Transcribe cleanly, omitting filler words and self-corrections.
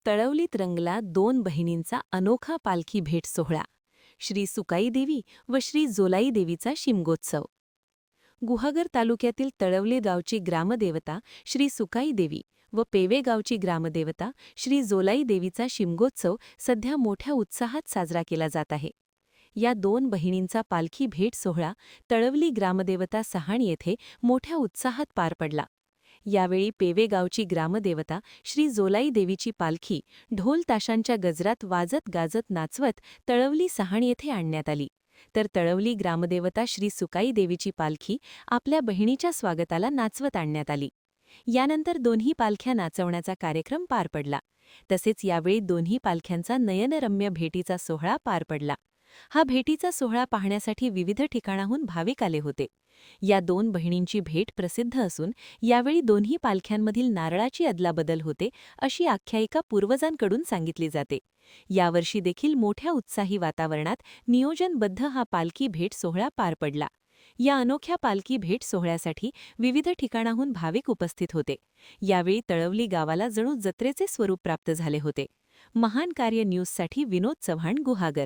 तळवलीत रंगला दोन बहिणींचा अनोखा पालखी भेट सोहळा. श्री सुकाई देवी व श्री जोलाई देवीचा शिमगोत्सव. गुहागर तालुक्यातील तळवली गावची ग्रामदेवता श्री सुकाई देवी व पेवे गावची ग्रामदेवता श्री जोलाई देवीचा शिमगोत्सव सध्या मोठ्या उत्साहात साजरा केला जात आहे. या दोन बहिणींचा पालखी भेट सोहळा तळवली ग्रामदेवता सहाण येथे मोठ्या उत्साहात पार पडला. यावेळी पेवे गावची ग्रामदेवता श्री जोलाई देवीची पालखी ढोल ताशांच्या गजरात वाजत गाजत नाचवत तळवली सहाण येथे आणण्यात आली, तर तळवली ग्रामदेवता श्री सुकाई देवीची पालखी आपल्या बहिणीच्या स्वागताला नाचवत आणण्यात आली. यानंतर दोन्ही पालख्या नाचवण्याचा कार्यक्रम पार पडला. तसेच यावेळी दोन्ही पालख्यांचा नयनरम्य भेटीचा सोहळा पार पडला. हा भेटीचा सोहळा पाहण्यासाठी विविध ठिकाणाहून भाविक आले होते. या दोन बहिणींची भेट प्रसिद्ध असून यावेळी दोन्ही पालख्यांमधील नारळाची अदलाबदल होते अशी आख्यायिका पूर्वजांकडून सांगितली जाते. यावर्षी देखील मोठ्या उत्साही वातावरणात नियोजनबद्ध हा पालखी भेट सोहळा पार पडला. या अनोख्या पालखी भेट सोहळ्यासाठी विविध ठिकाणाहून भाविक उपस्थित होते. यावेळी तळवली गावाला जणू जत्रेचे स्वरूप प्राप्त झाले होते. महान कार्य न्यूजसाठी विनोद चव्हाण, गुहागर.